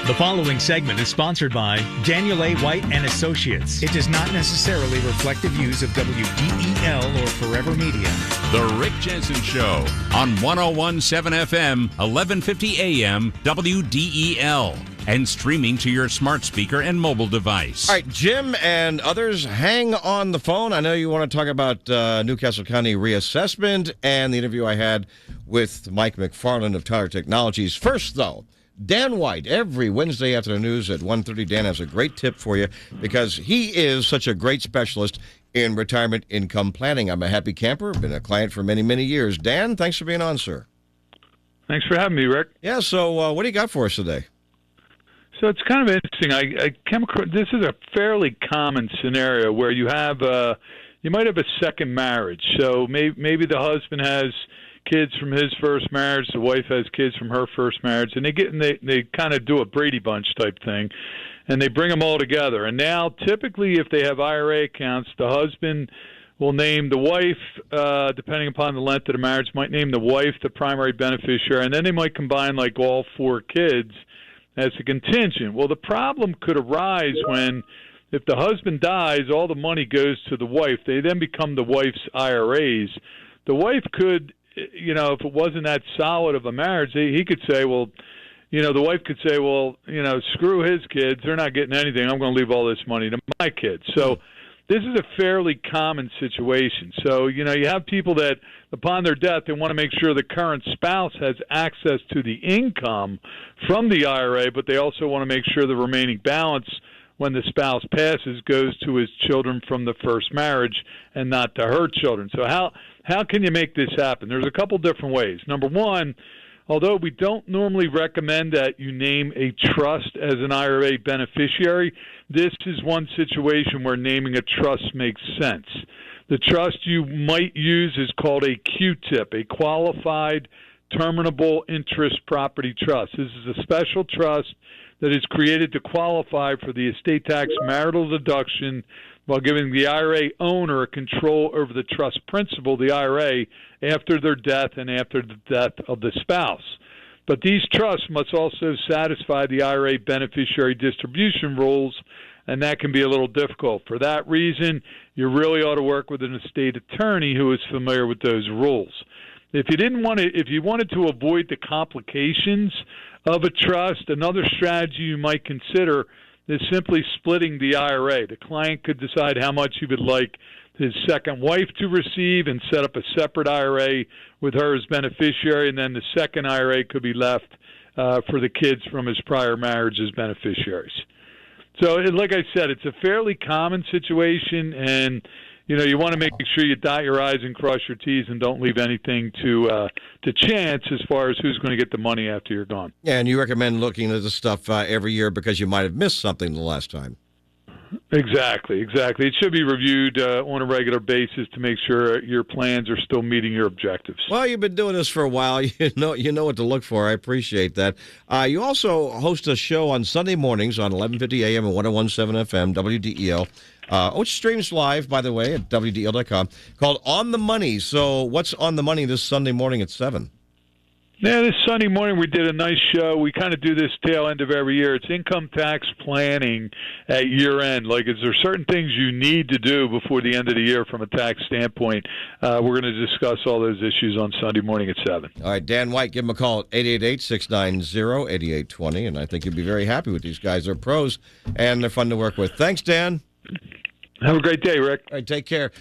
The following segment is sponsored by Daniel A. White and Associates. It does not necessarily reflect the views of WDEL or Forever Media. The Rick Jensen Show on 101.7 FM, 1150 AM, WDEL. And streaming to your smart speaker and mobile device. All right, Jim and others, hang on the phone. I know you want to talk about Newcastle County reassessment and the interview I had with Mike McFarland of Tyler Technologies. First, though, Dan White, every Wednesday after the news at 1:30, Dan has a great tip for you because he is such a great specialist in retirement income planning. I'm a happy camper, been a client for many, many years. Dan, thanks for being on, sir. Thanks for having me, Rick. Yeah, so what do you got for us today? So it's kind of interesting. I came across, this is a fairly common scenario where you have you might have a second marriage. So maybe the husband has kids from his first marriage, the wife has kids from her first marriage, and they kind of do a Brady Bunch type thing, and they bring them all together. And now, typically, if they have IRA accounts, the husband will name the wife, depending upon the length of the marriage, might name the wife the primary beneficiary, and then they might combine like all four kids as a contingent. Well, the problem could arise when, if the husband dies, all the money goes to the wife. They then become the wife's IRAs. The wife could, if it wasn't that solid of a marriage, he could say, well, the wife could say, well, screw his kids. They're not getting anything. I'm going to leave all this money to my kids. So this is a fairly common situation. So, you have people that, upon their death, they want to make sure the current spouse has access to the income from the IRA, but they also want to make sure the remaining balance when the spouse passes goes to his children from the first marriage and not to her children. So how can you make this happen? There's a couple different ways. Number one, although we don't normally recommend that you name a trust as an IRA beneficiary, this is one situation where naming a trust makes sense. The trust you might use is called a QTIP, a Qualified Terminable Interest Property Trust. This is a special trust that is created to qualify for the estate tax marital deduction while giving the IRA owner control over the trust principal, the IRA, after their death and after the death of the spouse. But these trusts must also satisfy the IRA beneficiary distribution rules, and that can be a little difficult. For that reason, you really ought to work with an estate attorney who is familiar with those rules. If you wanted to avoid the complications of a trust, another strategy you might consider is simply splitting the IRA. The client could decide how much he would like his second wife to receive and set up a separate IRA with her as beneficiary, and then the second IRA could be left for the kids from his prior marriage as beneficiaries. So, like I said, it's a fairly common situation, and you want to make sure you dot your I's and cross your T's and don't leave anything to chance as far as who's going to get the money after you're gone. Yeah, and you recommend looking at this stuff every year because you might have missed something the last time. Exactly. It should be reviewed on a regular basis to make sure your plans are still meeting your objectives. Well, you've been doing this for a while. You know what to look for. I appreciate that. You also host a show on Sunday mornings on 1150 AM and 101.7 FM, WDEL, which streams live, by the way, at WDEL.com, called On the Money. So what's on the money this Sunday morning at 7? Yeah, this Sunday morning we did a nice show. We kind of do this tail end of every year. It's income tax planning at year end. Like, is there certain things you need to do before the end of the year from a tax standpoint? We're going to discuss all those issues on Sunday morning at 7. All right, Dan White, give him a call at 888-690-8820, and I think you'll be very happy with these guys. They're pros, and they're fun to work with. Thanks, Dan. Have a great day, Rick. All right, take care.